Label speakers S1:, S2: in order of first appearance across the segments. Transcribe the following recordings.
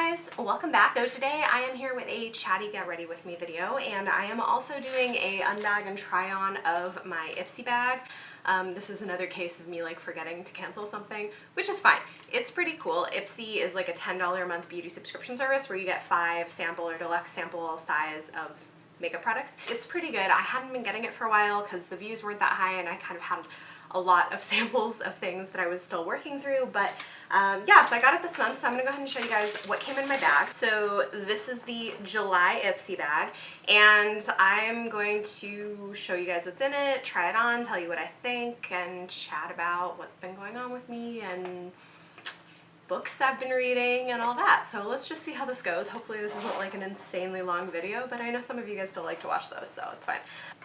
S1: guys, welcome back. So today I am here with a chatty get ready with me video, and I am also doing a unbag and try on of my Ipsy bag. This is another case of me like forgetting to cancel something, which is fine. It's pretty cool. Ipsy is like a $10 a month beauty subscription service where you get 5 sample or deluxe sample size of makeup products. It's pretty good. I hadn't been getting it for a while because the views weren't that high and I kind of had a lot of samples of things that I was still working through, but yeah, so I got it this month, so I'm gonna go ahead and show you guys what came in my bag. So this is the July Ipsy bag, and I'm going to show you guys what's in it, try it on, tell you what I think, and chat about what's been going on with me and books I've been reading and all that. So let's just see how this goes. Hopefully this isn't like an insanely long video, but I know some of you guys still like to watch those, so it's fine.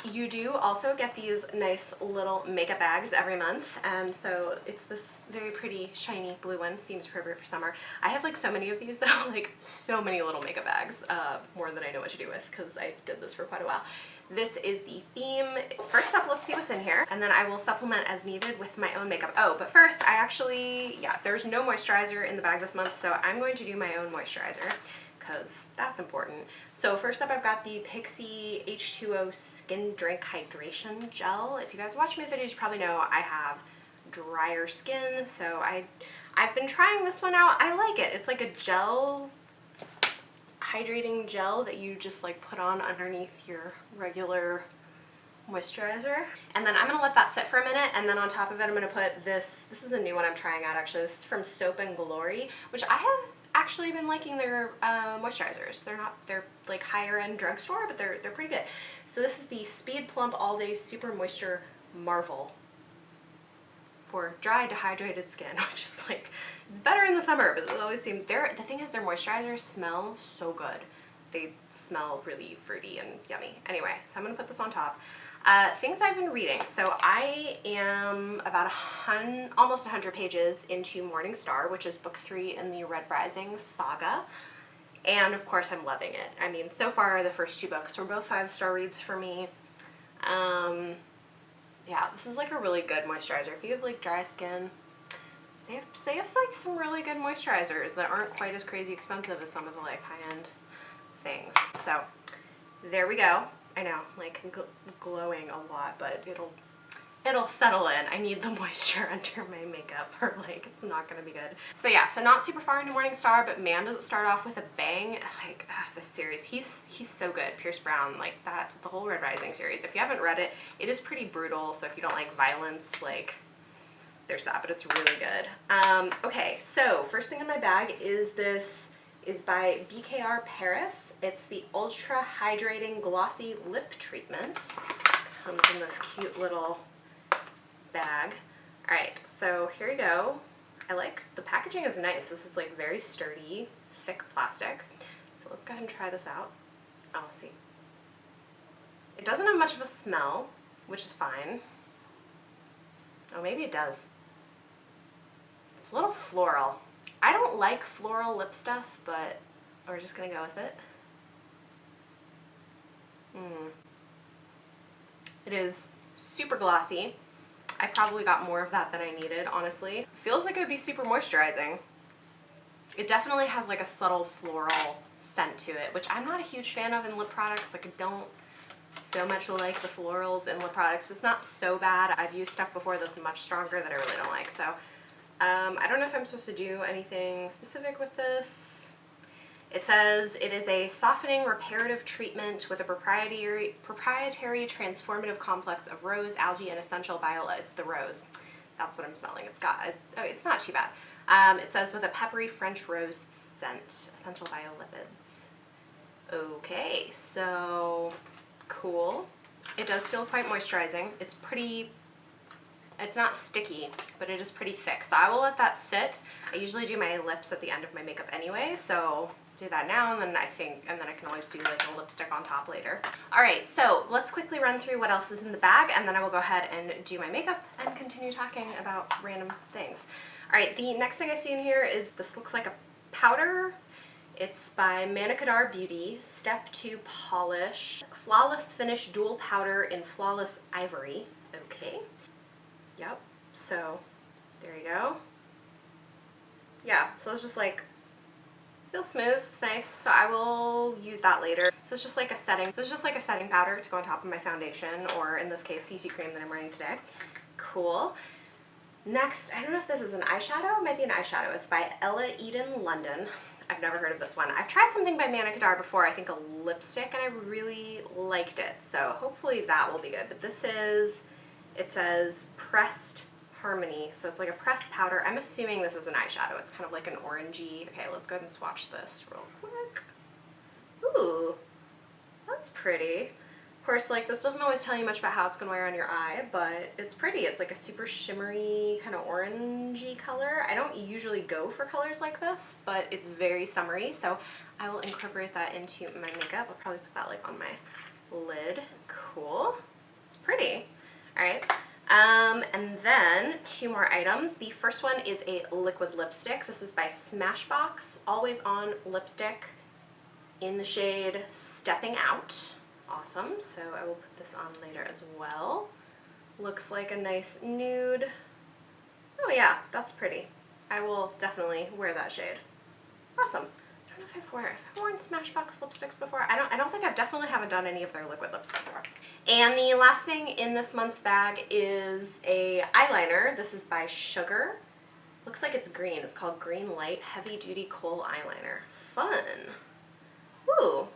S1: You do also get these nice little makeup bags every month, and so it's this very pretty shiny blue one. Seems appropriate for summer. I have like so many of these though, like so many little makeup bags, more than I know what to do with because I did this for quite a while. This is the theme. First up, let's see what's in here, and then I will supplement as needed with my own makeup. Oh, but first, I actually, yeah, there's no moisturizer in the bag this month, so I'm going to do my own moisturizer because that's important. So first up, I've got the Pixi H2O Skin Drink Hydration Gel. If you guys watch my videos, you probably know I have drier skin, so I've been trying this one out. I like it. It's like a gel, hydrating gel that you just like put on underneath your regular moisturizer, and then I'm gonna let that sit for a minute, and then on top of it I'm gonna put this is a new one I'm trying out actually. This is from Soap and Glory, which I have actually been liking their moisturizers. They're like higher end drugstore, but they're pretty good. So this is the Speed Plump All Day Super Moisture Marvel for dry, dehydrated skin, which is like, it's better in the summer, but it always seems, the thing is their moisturizers smell so good. They smell really fruity and yummy. Anyway, so I'm gonna put this on top. Things I've been reading. So I am about almost 100 pages into Morning Star, which is book 3 in the Red Rising saga. And of course I'm loving it. I mean, so far the first 2 books were both 5-star reads for me. Yeah, this is like a really good moisturizer. If you have like dry skin, they have like some really good moisturizers that aren't quite as crazy expensive as some of the like high-end things. So there we go. I know, like glowing a lot, but it'll settle in. I need the moisture under my makeup or like it's not gonna be good. So yeah, so not super far into Morning Star, but man does it start off with a bang. Like this series, he's so good. Pierce Brown, like that, the whole Red Rising series. If you haven't read it, it is pretty brutal, so if you don't like violence, like there's that, but it's really good. Okay, so first thing in my bag is by BKR Paris. It's the Ultra Hydrating Glossy Lip Treatment. Comes in this cute little bag. Alright, so here you go. I like, the packaging is nice. This is like very sturdy, thick plastic. So let's go ahead and try this out. Oh, see. It doesn't have much of a smell, which is fine. Oh, maybe it does. It's a little floral. I don't like floral lip stuff, but we're just gonna go with it. It is super glossy. I probably got more of that than I needed, honestly. Feels like it would be super moisturizing. It definitely has like a subtle floral scent to it, which I'm not a huge fan of in lip products. Like I don't so much like the florals in lip products, but it's not so bad. I've used stuff before that's much stronger that I really don't like. So I don't know if I'm supposed to do anything specific with this. It says it is a softening reparative treatment with a proprietary transformative complex of rose, algae, and essential viola. It's the rose. That's what I'm smelling. It's got oh, it's not too bad. It says with a peppery French rose scent, essential biolipids. Okay, so cool. It does feel quite moisturizing. It's not sticky, but it is pretty thick. So I will let that sit. I usually do my lips at the end of my makeup anyway, so do that now, and then I can always do like a lipstick on top later. All right, so let's quickly run through what else is in the bag, and then I will go ahead and do my makeup and continue talking about random things. All right, the next thing I see in here is, this looks like a powder. It's by Manicadar Beauty, Step 2 Polish, Flawless Finish Dual Powder in Flawless Ivory. Okay. Yep, so there you go. Yeah, so it's just like Feels smooth, it's nice, so I will use that later. So it's just like a setting powder to go on top of my foundation, or in this case, CC cream that I'm wearing today. Cool. Next, I don't know if this is an eyeshadow, it might be an eyeshadow. It's by Ella Eden London. I've never heard of this one. I've tried something by Manna Kadar before, I think a lipstick, and I really liked it, so hopefully that will be good. But this is, it says Pressed Harmony, so it's like a pressed powder. I'm assuming this is an eyeshadow. It's kind of like an orangey. Okay, let's go ahead and swatch this real quick. Ooh, that's pretty. Of course, like, this doesn't always tell you much about how it's gonna wear on your eye, but it's pretty. It's like a super shimmery, kind of orangey color. I don't usually go for colors like this, but it's very summery, so I will incorporate that into my makeup. I'll probably put that like on my lid. Cool. It's pretty. All right. And then 2 more items. The first one is a liquid lipstick. This is by Smashbox, Always On Lipstick in the shade Stepping Out. Awesome, so I will put this on later as well. Looks like a nice nude. Oh yeah, that's pretty. I will definitely wear that shade. Awesome. I don't know if I've worn Smashbox lipsticks before. I don't think haven't done any of their liquid lips before. And the last thing in this month's bag is a eyeliner. This is by Sugar. Looks like it's green. It's called Green Light Heavy Duty Kohl Eyeliner. Fun. Ooh,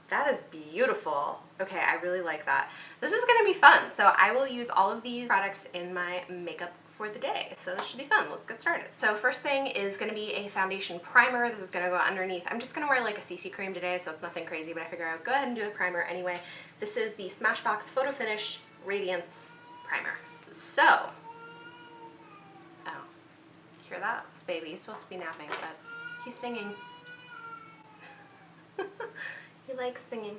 S1: that is beautiful. Okay, I really like that. This is gonna be fun. So I will use all of these products in my makeup for the day. So this should be fun. Let's get started. So first thing is gonna be a foundation primer. This is gonna go underneath. I'm just gonna wear like a CC cream today, so it's nothing crazy, but I figure I would go ahead and do a primer anyway. This is the Smashbox Photo Finish Radiance Primer. So, oh, hear that? It's baby. He's supposed to be napping, but he's singing. He likes singing.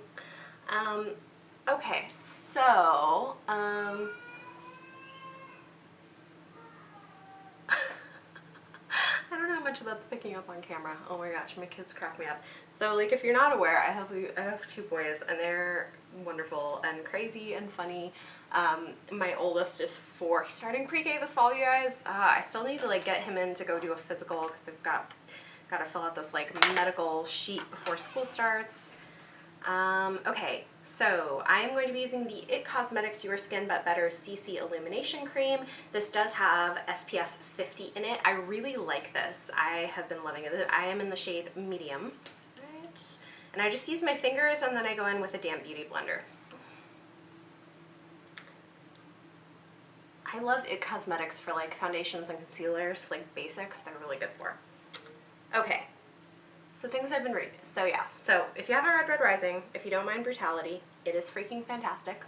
S1: Okay, so, I don't know how much of that's picking up on camera. Oh my gosh, my kids crack me up. So like, if you're not aware, I have 2 boys, and they're wonderful and crazy and funny. My oldest is 4. He's starting pre-K this fall, you guys. I still need to like get him in to go do a physical because they've got to fill out this like medical sheet before school starts. Okay, so I am going to be using the IT Cosmetics Your Skin But Better CC Illumination Cream. This does have SPF 50 in it. I really like this. I have been loving it. I am in the shade Medium. Right. And I just use my fingers, and then I go in with a damp beauty blender. I love IT Cosmetics for like foundations and concealers, like basics. They're really good for. Okay. So things I've been reading. So yeah, so if you haven't read Red Rising, if you don't mind brutality, it is freaking fantastic.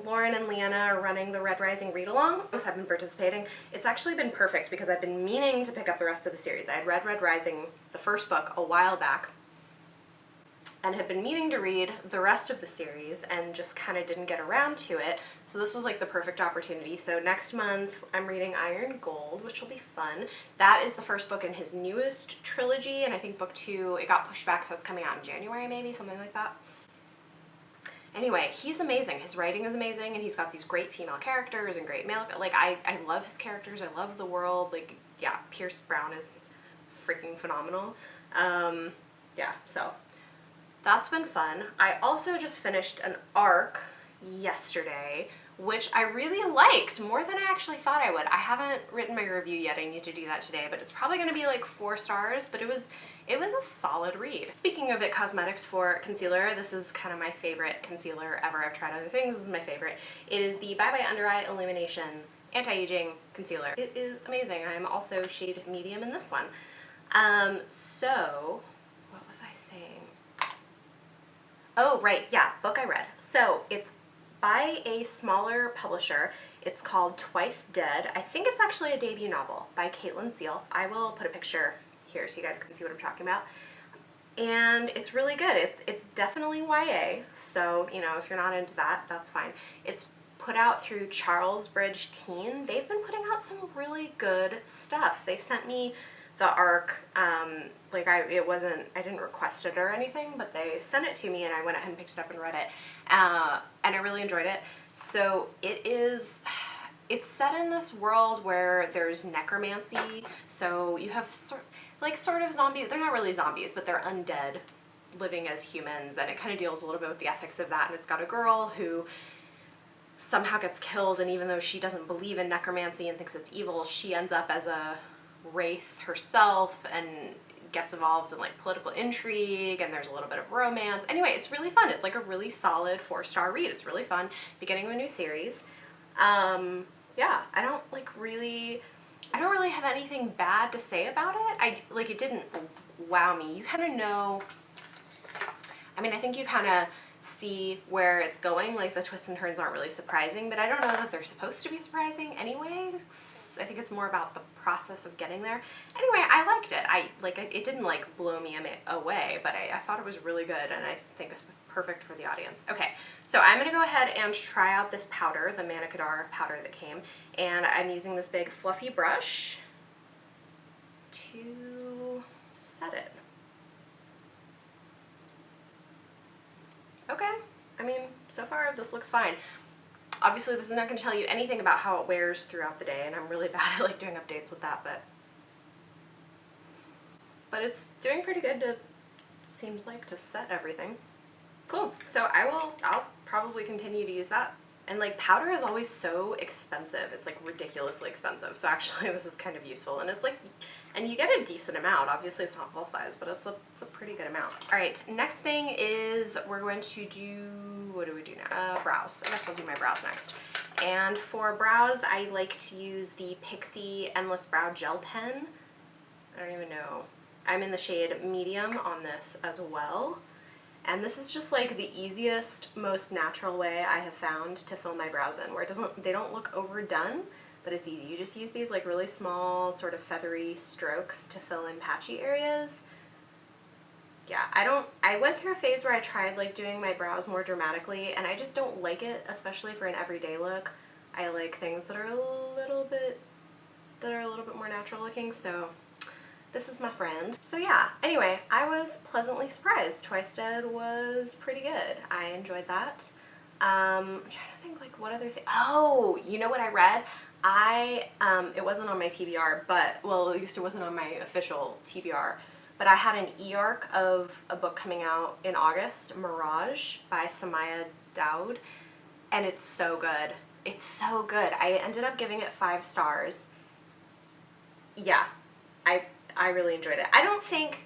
S1: Lauren and Leanna are running the Red Rising read-along, so I've been participating. It's actually been perfect because I've been meaning to pick up the rest of the series. I had read Red Rising, the first book, a while back, and had been meaning to read the rest of the series and just kind of didn't get around to it. So this was like the perfect opportunity. So next month I'm reading Iron Gold, which will be fun. That is the first book in his newest trilogy, and I think book 2, it got pushed back, so it's coming out in January maybe, something like that. Anyway, he's amazing. His writing is amazing, and he's got these great female characters and great male, like I love his characters, I love the world, like yeah, Pierce Brown is freaking phenomenal. Yeah, so that's been fun. I also just finished an arc yesterday, which I really liked more than I actually thought I would. I haven't written my review yet. I need to do that today, but it's probably going to be like 4 stars, but it was a solid read. Speaking of IT Cosmetics for concealer, this is kind of my favorite concealer ever. I've tried other things. This is my favorite. It is the Bye Bye Under Eye Illumination Anti-Aging Concealer. It is amazing. I am also shade medium in this one. So what was I saying? Oh, right, yeah, book I read. So it's by a smaller publisher. It's called Twice Dead. I think it's actually a debut novel by Caitlin Seal. I will put a picture here so you guys can see what I'm talking about. And it's really good. It's definitely YA, so you know, if you're not into that, that's fine. It's put out through Charles Bridge Teen. They've been putting out some really good stuff. They sent me the arc, like I didn't request it or anything, but they sent it to me and I went ahead and picked it up and read it, and I really enjoyed it. So it is, it's set in this world where there's necromancy, so you have sort of zombies. They're not really zombies, but they're undead living as humans, and it kind of deals a little bit with the ethics of that. And it's got a girl who somehow gets killed, and even though she doesn't believe in necromancy and thinks it's evil, she ends up as a wraith herself and gets involved in like political intrigue, and there's a little bit of romance. Anyway, it's really fun. It's like a really solid 4-star read. It's really fun. Beginning of a new series. Yeah, I don't really have anything bad to say about it. It didn't wow me. You kind of know, I mean, I think you kind of see where it's going. Like, the twists and turns aren't really surprising, but I don't know that they're supposed to be surprising anyway. I think it's more about the process of getting there. Anyway, I liked it. It didn't like blow me away, but I thought it was really good, and I think it's perfect for the audience. Okay, so I'm gonna go ahead and try out this powder, the Manicadar powder that came, and I'm using this big fluffy brush to set it. Okay, I mean, so far this looks fine. Obviously this is not going to tell you anything about how it wears throughout the day, and I'm really bad at like doing updates with that, but it's doing pretty good seems like, to set everything. Cool, so I'll probably continue to use that. And like, powder is always so expensive. It's like ridiculously expensive. So actually this is kind of useful, and it's like, and you get a decent amount. Obviously it's not full size, but it's a pretty good amount. All right, next thing is we're going to do, what do we do now? Brows. I guess I'll do my brows next. And for brows, I like to use the Pixi Endless Brow Gel Pen. I don't even know. I'm in the shade medium on this as well. And this is just like the easiest, most natural way I have found to fill my brows in, where they don't look overdone, but it's easy. You just use these like really small, sort of feathery strokes to fill in patchy areas. Yeah, I went through a phase where I tried like doing my brows more dramatically, and I just don't like it, especially for an everyday look. I like things that are a little bit more natural looking, so this is my friend. So yeah, anyway, I was pleasantly surprised. Twisted was pretty good. I enjoyed that. I'm trying to think like what other thing. Oh, you know what I read? It wasn't on my TBR, but, well, at least it wasn't on my official TBR, but I had an e-arc of a book coming out in August, Mirage by Samaya Daoud, and it's so good. It's so good. I ended up giving it 5 stars. Yeah, I really enjoyed it. I don't think,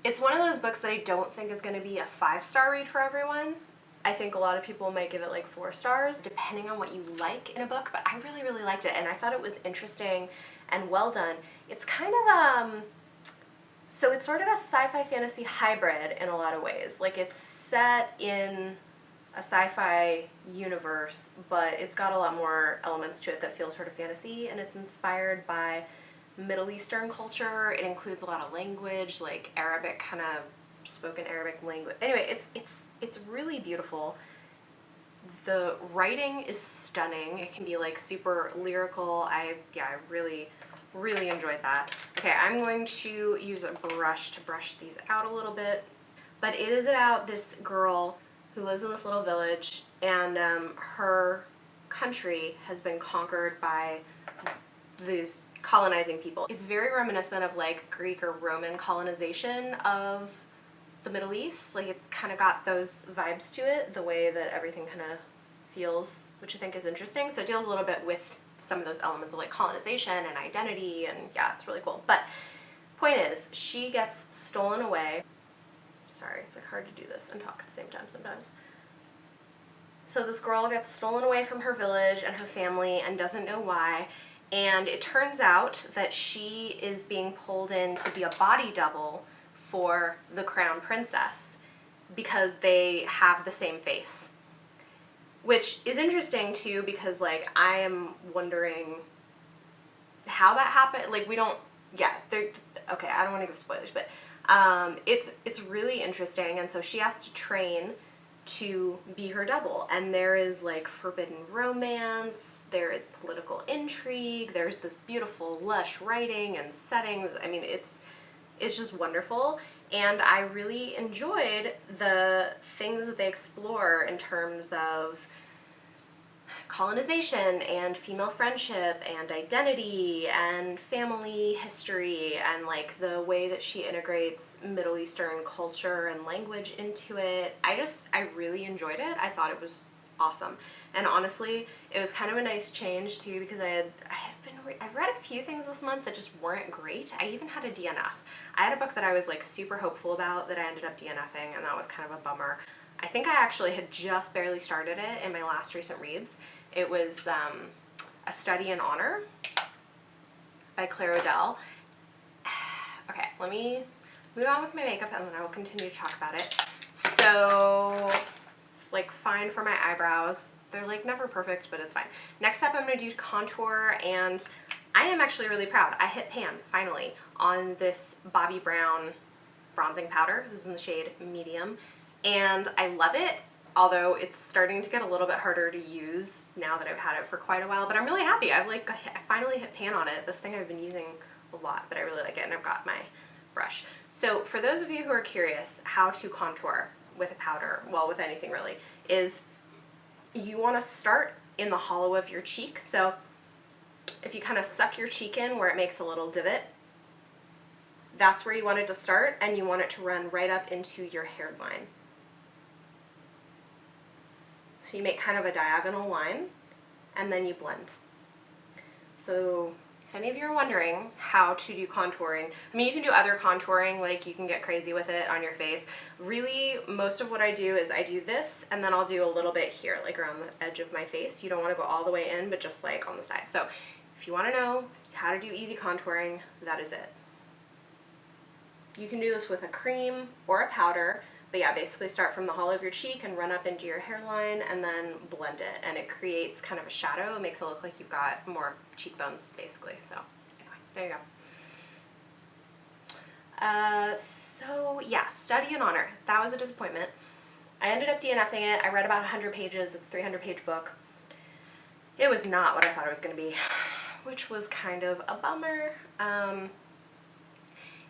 S1: it's one of those books that I don't think is going to be a 5-star read for everyone. I think a lot of people might give it like 4 stars, depending on what you like in a book, but I really, really liked it, and I thought it was interesting and well done. It's kind of, so it's sort of a sci-fi fantasy hybrid in a lot of ways. Like, it's set in a sci-fi universe, but it's got a lot more elements to it that feel sort of fantasy, and it's inspired by Middle Eastern culture. It includes a lot of language, like Arabic, kind of spoken Arabic language. Anyway, it's really beautiful. The writing is stunning. It can be like super lyrical. I really, really enjoyed that. Okay, I'm going to use a brush to brush these out a little bit. But it is about this girl who lives in this little village, and her country has been conquered by these colonizing people. It's very reminiscent of like Greek or Roman colonization of the Middle East. Like, it's kind of got those vibes to it, the way that everything kind of feels, which I think is interesting. So it deals a little bit with some of those elements of like colonization and identity, and yeah, it's really cool. But point is, she gets stolen away. Sorry, it's like hard to do this and talk at the same time sometimes. So this girl gets stolen away from her village and her family and doesn't know why. And it turns out that she is being pulled in to be a body double for the crown princess because they have the same face. Which is interesting too, because like, I am wondering how that happened. Like, we don't, yeah, okay, I don't want to give spoilers, but it's really interesting. And so she has to train to be her double, and there is like forbidden romance, there is political intrigue, there's this beautiful lush writing and settings. I mean, it's just wonderful, and I really enjoyed the things that they explore in terms of colonization and female friendship and identity and family history and like the way that she integrates Middle Eastern culture and language into it. I really enjoyed it. I thought it was awesome. And honestly, it was kind of a nice change too, because I've read a few things this month that just weren't great. I even had a DNF. I had a book that I was like super hopeful about that I ended up DNFing, and that was kind of a bummer. I think I actually had just barely started it in my last recent reads. It was A Study in Honor by Claire O'Dell. Okay, let me move on with my makeup and then I will continue to talk about it. So it's like fine for my eyebrows. They're like never perfect, but it's fine. Next up, I'm going to do contour, and I am actually really proud. I hit pan finally on this Bobbi Brown bronzing powder. This is in the shade medium, and I love it, although it's starting to get a little bit harder to use now that I've had it for quite a while, but I'm really happy. I finally hit pan on it. This thing I've been using a lot, but I really like it, and I've got my brush. So for those of you who are curious how to contour with a powder, well, with anything really, is you want to start in the hollow of your cheek. So if you kind of suck your cheek in where it makes a little divot, that's where you want it to start, and you want it to run right up into your hairline. So you make kind of a diagonal line, and then you blend. So if any of you are wondering how to do contouring, I mean, you can do other contouring, like you can get crazy with it on your face. Really, most of what I do is I do this, and then I'll do a little bit here, like around the edge of my face. You don't want to go all the way in, but just like on the side. So if you want to know how to do easy contouring, that is it. You can do this with a cream or a powder, but yeah, basically start from the hollow of your cheek and run up into your hairline and then blend it, and it creates kind of a shadow. It makes it look like you've got more cheekbones, basically. So anyway, there you go. So yeah, Study in Honor. That was a disappointment. I ended up DNFing it. I read about 100 pages. It's a 300-page book. It was not what I thought it was going to be, which was kind of a bummer.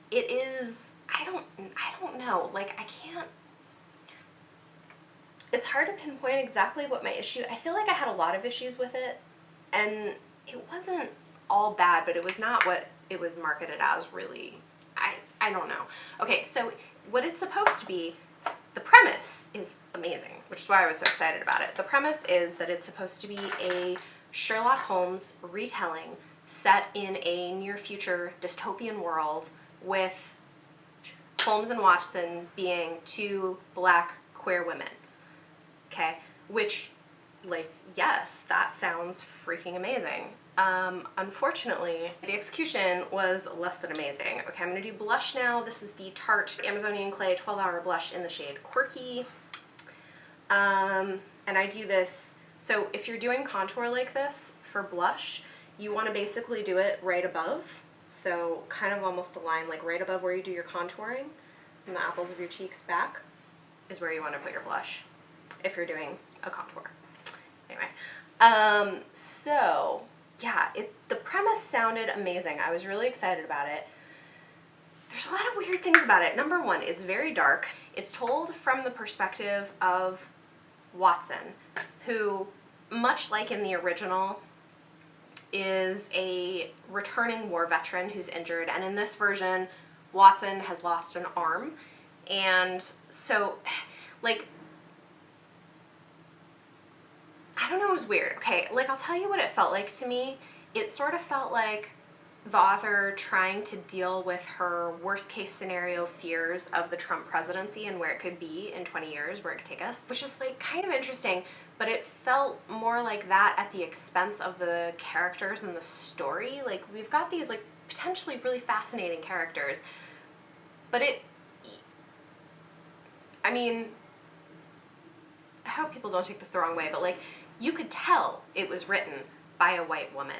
S1: It is, I don't know, like I can't, it's hard to pinpoint exactly what my issue, I feel like I had a lot of issues with it, and it wasn't all bad, but it was not what it was marketed as, really. I don't know. Okay, so what it's supposed to be, the premise is amazing, which is why I was so excited about it. The premise is that it's supposed to be a Sherlock Holmes retelling set in a near future dystopian world with Holmes and Watson being two black queer women. Okay, which, like, yes, that sounds freaking amazing. Unfortunately, the execution was less than amazing. Okay, I'm gonna do blush now. This is the Tarte Amazonian Clay 12-Hour Blush in the shade Quirky. And I do this, so if you're doing contour like this for blush, you wanna basically do it right above. So kind of almost a line like right above where you do your contouring, and the apples of your cheeks back is where you want to put your blush if you're doing a contour. Anyway, so yeah, the premise sounded amazing. I was really excited about it. There's a lot of weird things about it. Number one, it's very dark. It's told from the perspective of Watson, who, much like in the original, is a returning war veteran who's injured, and in this version Watson has lost an arm, and so like I don't know, it was weird. Okay, like I'll tell you what it felt like to me. It sort of felt like the author trying to deal with her worst case scenario fears of the Trump presidency and where it could be in 20 years, where it could take us, which is like kind of interesting, but it felt more like that at the expense of the characters and the story. Like, we've got these like potentially really fascinating characters, but I mean, I hope people don't take this the wrong way, but like, you could tell it was written by a white woman.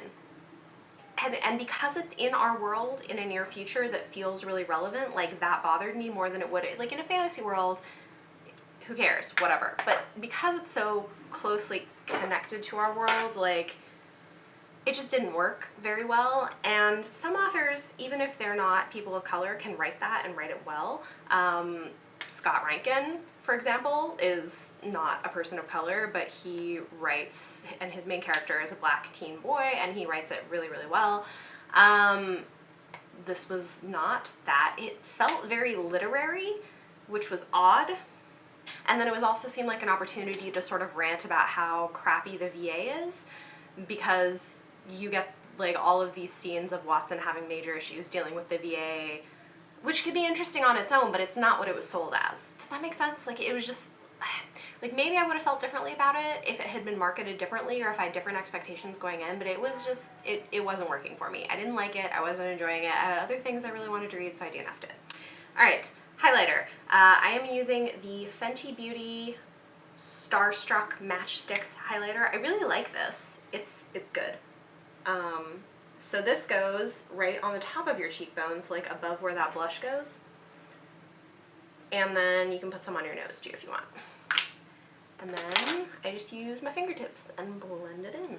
S1: And because it's in our world in a near future that feels really relevant, like that bothered me more than it would, like in a fantasy world, who cares, whatever. But because it's so closely connected to our world, like, it just didn't work very well. And some authors, even if they're not people of color, can write that and write it well. Scott Rankin, for example, is not a person of color, but he writes, and his main character is a black teen boy, and he writes it really, really well. This was not that. It felt very literary, which was odd. And then it was also seemed like an opportunity to sort of rant about how crappy the VA is, because you get like all of these scenes of Watson having major issues dealing with the VA, which could be interesting on its own, but it's not what it was sold as. Does that make sense? Like, it was just, like, maybe I would have felt differently about it if it had been marketed differently or if I had different expectations going in, but it was just, it wasn't working for me. I didn't like it, I wasn't enjoying it, I had other things I really wanted to read, so I DNF'd it. Alright, highlighter. I am using the Fenty Beauty Starstruck Matchsticks highlighter. I really like this. It's good. So this goes right on the top of your cheekbones, like above where that blush goes. And then you can put some on your nose too if you want. And then I just use my fingertips and blend it in.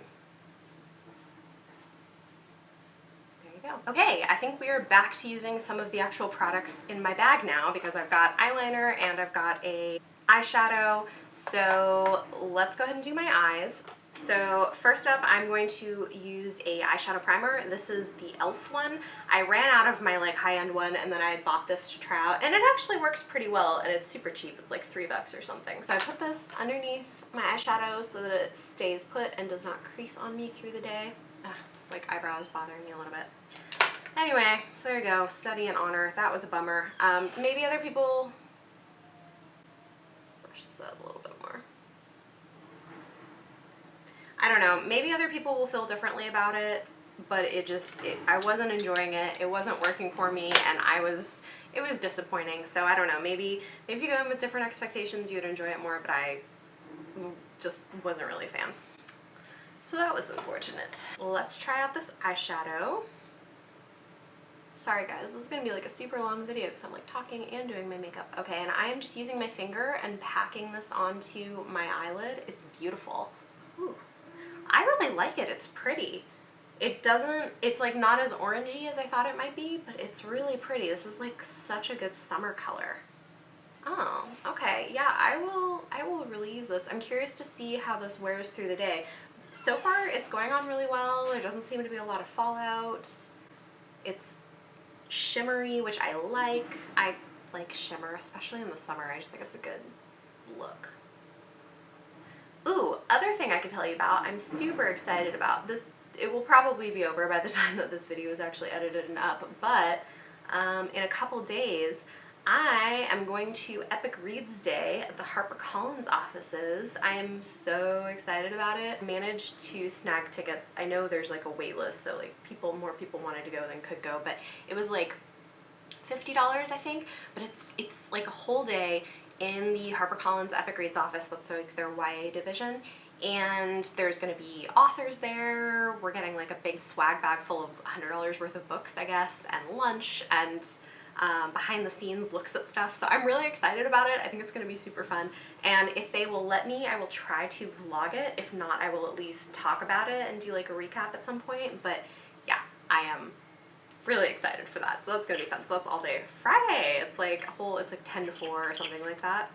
S1: There you go. Okay, I think we are back to using some of the actual products in my bag now because I've got eyeliner and I've got a eyeshadow. So let's go ahead and do my eyes. So first up, I'm going to use a eyeshadow primer. This is the e.l.f. one. I ran out of my like high-end one and then I bought this to try out, and it actually works pretty well and it's super cheap. It's like $3 or something. So I put this underneath my eyeshadow so that it stays put and does not crease on me through the day. This like eyebrow is bothering me a little bit. Anyway, so there you go. Study and honor. That was a bummer. Maybe other people brush this up a little bit more. I don't know, maybe other people will feel differently about it, but I wasn't enjoying it, it wasn't working for me, and it was disappointing. So I don't know, maybe if you go in with different expectations, you'd enjoy it more, but I just wasn't really a fan. So that was unfortunate. Well, let's try out this eyeshadow. Sorry guys, this is gonna be like a super long video because I'm like talking and doing my makeup. Okay, and I am just using my finger and packing this onto my eyelid. It's beautiful. Ooh. I really like it. It's pretty. It's like not as orangey as I thought it might be, but it's really pretty. This is like such a good summer color. Oh, okay. Yeah, I will really use this. I'm curious to see how this wears through the day. So far, it's going on really well. There doesn't seem to be a lot of fallout. It's shimmery, which I like. I like shimmer, especially in the summer. I just think it's a good look. Ooh, other thing I could tell you about, I'm super excited about this. It will probably be over by the time that this video is actually edited and up, but in a couple days, I am going to Epic Reads Day at the HarperCollins offices. I am so excited about it. I managed to snag tickets. I know there's like a wait list, so like more people wanted to go than could go, but it was like $50, I think, but it's like a whole day in the HarperCollins Epic Reads office. That's like their YA division, and there's going to be authors there. We're getting like a big swag bag full of $100 worth of books, I guess, and lunch, and behind the scenes looks at stuff. So I'm really excited about it. I think it's going to be super fun, and if they will let me, I will try to vlog it. If not, I will at least talk about it and do like a recap at some point. But yeah, I am really excited for that. So that's gonna be fun. So that's all day Friday. It's like 10 to 4 or something like that.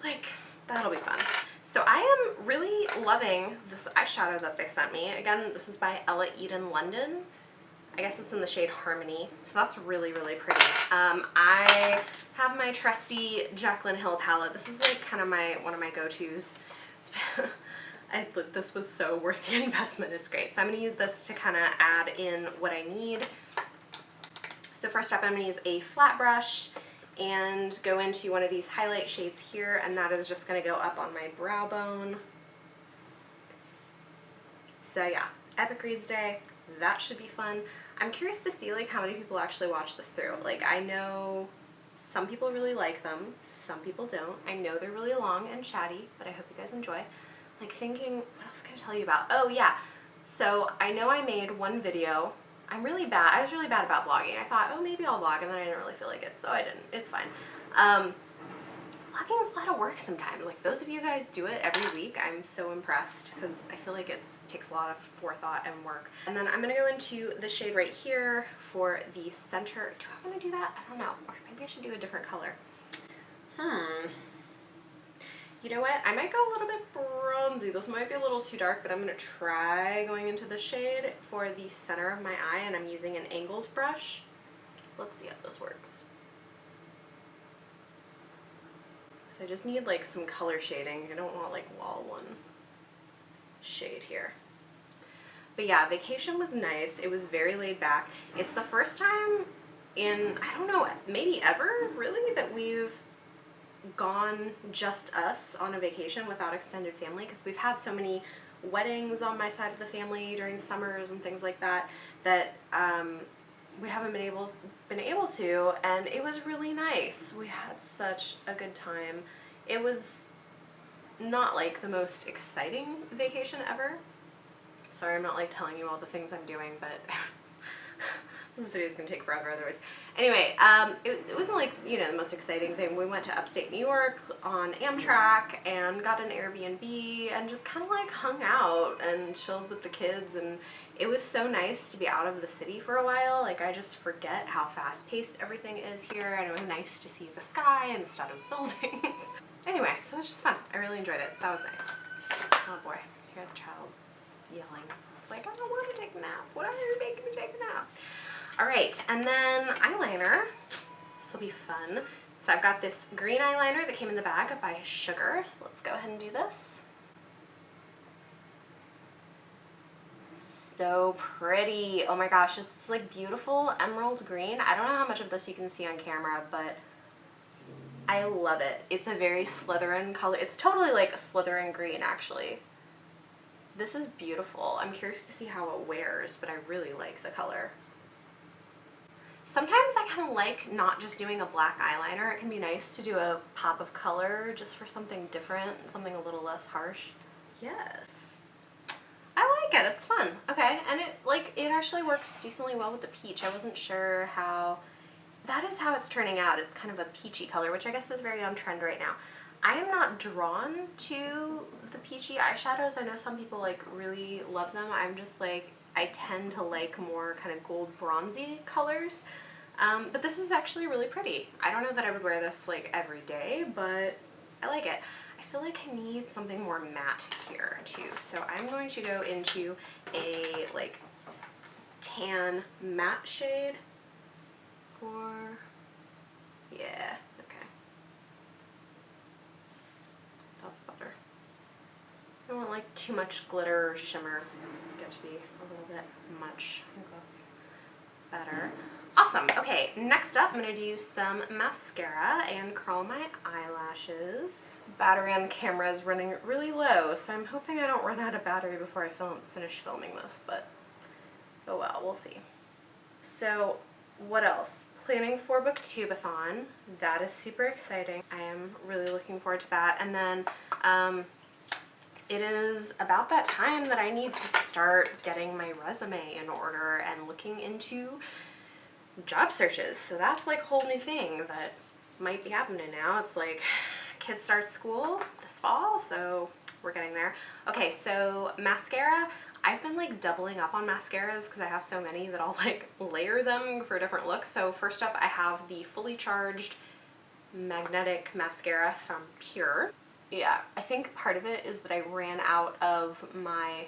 S1: Like, that'll be fun. So I am really loving this eyeshadow that they sent me. Again, this is by Ella Eden London. I guess it's in the shade Harmony. So that's really, really pretty. I have my trusty Jaclyn Hill palette. This is like kind of one of my go-tos. This was so worth the investment. It's great. So I'm going to use this to kind of add in what I need. So first up, I'm going to use a flat brush and go into one of these highlight shades here, and that is just going to go up on my brow bone. So yeah, Epic Reads Day, that should be fun. I'm curious to see like how many people actually watch this through. Like, I know some people really like them, some people don't. I know they're really long and chatty, but I hope you guys enjoy. Like, thinking, what else can I tell you about? Oh yeah, so I know I made one video. I was really bad about vlogging. I thought, oh, maybe I'll vlog, and then I didn't really feel like it, so I didn't. It's fine. Vlogging is a lot of work sometimes. Like, those of you guys do it every week, I'm so impressed, because I feel like it takes a lot of forethought and work. And then I'm going to go into the shade right here for the center. Do I want to do that? I don't know. Or maybe I should do a different color. You know what? I might go a little bit bronzy. This might be a little too dark, but I'm going to try going into the shade for the center of my eye, and I'm using an angled brush. Let's see how this works. So I just need like some color shading. I don't want like wall one shade here. But yeah, vacation was nice. It was very laid back. It's the first time in, I don't know, maybe ever really, that we've gone just us on a vacation without extended family, because we've had so many weddings on my side of the family during summers and things like that we haven't been able to, and it was really nice. We had such a good time. It was not like the most exciting vacation ever. Sorry, I'm not like telling you all the things I'm doing, but this video is gonna take forever otherwise. Anyway, it wasn't like, you know, the most exciting thing. We went to upstate New York on Amtrak and got an Airbnb and just kind of like hung out and chilled with the kids, and it was so nice to be out of the city for a while. Like, I just forget how fast-paced everything is here, and it was nice to see the sky instead of buildings. Anyway, so it was just fun. I really enjoyed it. That was nice. Oh boy, hear the child yelling. It's like, I don't want to take a nap. Why are you making me take a nap? All right, and then eyeliner. This will be fun. So I've got this green eyeliner that came in the bag by Sugar. So let's go ahead and do this. So pretty. Oh my gosh, it's this like beautiful emerald green. I don't know how much of this you can see on camera, but I love it. It's a very Slytherin color. It's totally like a Slytherin green, actually. This is beautiful. I'm curious to see how it wears, but I really like the color. Sometimes I kind of like not just doing a black eyeliner. It can be nice to do a pop of color just for something different, something a little less harsh. Yes. I like it. It's fun. Okay, and it actually works decently well with the peach. I wasn't sure how... That is how it's turning out. It's kind of a peachy color, which I guess is very on trend right now. I am not drawn to the peachy eyeshadows. I know some people like really love them. I'm just like, I tend to like more kind of gold bronzy colors. But this is actually really pretty. I don't know that I would wear this like every day, but I like it. I feel like I need something more matte here too. So I'm going to go into a like tan matte shade for, yeah, okay. That's better. I don't want like too much glitter or shimmer. Get to be a little bit much. I think that's better. Awesome. Okay, next up I'm going to do some mascara and curl my eyelashes. Battery on the camera is running really low, so I'm hoping I don't run out of battery before I finish filming this, but oh well, we'll see. So what else? Planning for Booktubeathon. That is super exciting. I am really looking forward to that. And then it is about that time that I need to start getting my resume in order and looking into job searches. So that's like a whole new thing that might be happening now. It's like kids start school this fall, so we're getting there. Okay, so mascara. I've been like doubling up on mascaras because I have so many that I'll like layer them for different looks. So first up I have the Fully Charged Magnetic Mascara from Pure. Yeah, I think part of it is that I ran out of my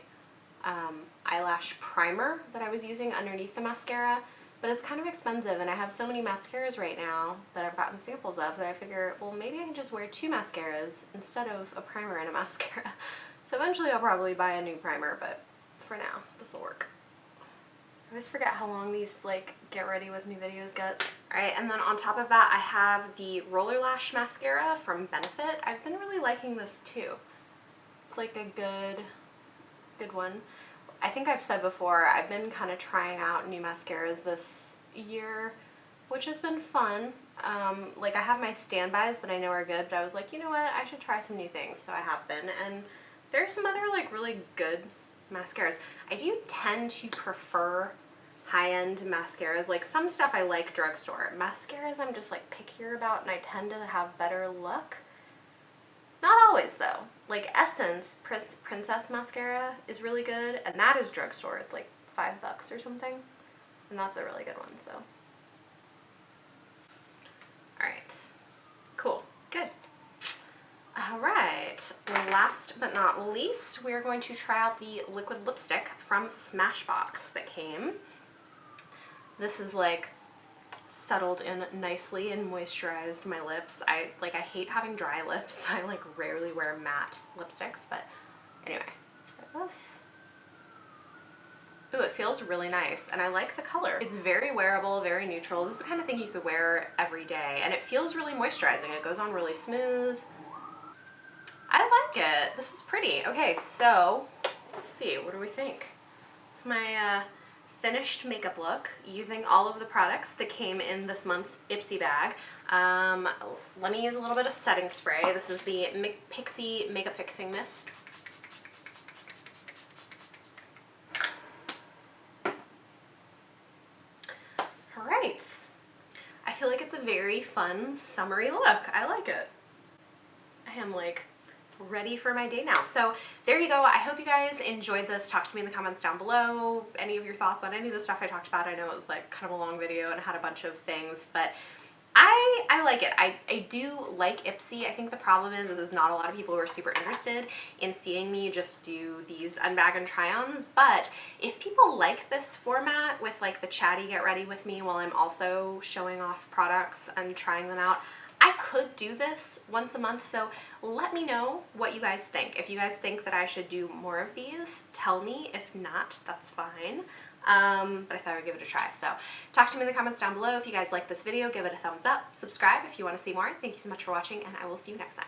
S1: eyelash primer that I was using underneath the mascara, but it's kind of expensive and I have so many mascaras right now that I've gotten samples of that I figure, well, maybe I can just wear 2 mascaras instead of a primer and a mascara. So eventually I'll probably buy a new primer, but for now, this will work. I always forget how long these like get ready with me videos get. Alright, and then on top of that I have the Roller Lash Mascara from Benefit. I've been really liking this too. It's like a good one. I think I've said before, I've been kind of trying out new mascaras this year, which has been fun. Like I have my standbys that I know are good, but I was like, you know what, I should try some new things, so I have been. And there's some other like really good mascaras. I do tend to prefer high-end mascaras. Like some stuff I like drugstore. Mascaras I'm just like pickier about and I tend to have better luck. Not always though. Like Essence Princess Mascara is really good and that is drugstore. It's like $5 or something and that's a really good one, so. Alright, cool, good. last but not least, we're going to try out the liquid lipstick from Smashbox that came. This is like settled in nicely and moisturized my lips. I hate having dry lips. I like rarely wear matte lipsticks, but anyway, let's try this. Ooh, it feels really nice, and I like the color. It's very wearable, very neutral. This is the kind of thing you could wear every day, and it feels really moisturizing. It goes on really smooth. I like it. This is pretty. Okay, so let's see, what do we think? It's my finished makeup look using all of the products that came in this month's Ipsy bag. Let me use a little bit of setting spray. This is the Pixi Makeup Fixing Mist. Alright. I feel like it's a very fun, summery look. I like it. I am like ready for my day now. So there you go. I hope you guys enjoyed this. Talk to me in the comments down below. Any of your thoughts on any of the stuff I talked about. I know it was like kind of a long video and it had a bunch of things, but I like it. I do like Ipsy. I think the problem is not a lot of people who are super interested in seeing me just do these unbag and try-ons, but if people like this format with like the chatty get ready with me while I'm also showing off products and trying them out, I could do this once a month, so let me know what you guys think. If you guys think that I should do more of these, tell me. If not, that's fine. But I thought I would give it a try. So talk to me in the comments down below. If you guys like this video, give it a thumbs up. Subscribe if you want to see more. Thank you so much for watching, and I will see you next time.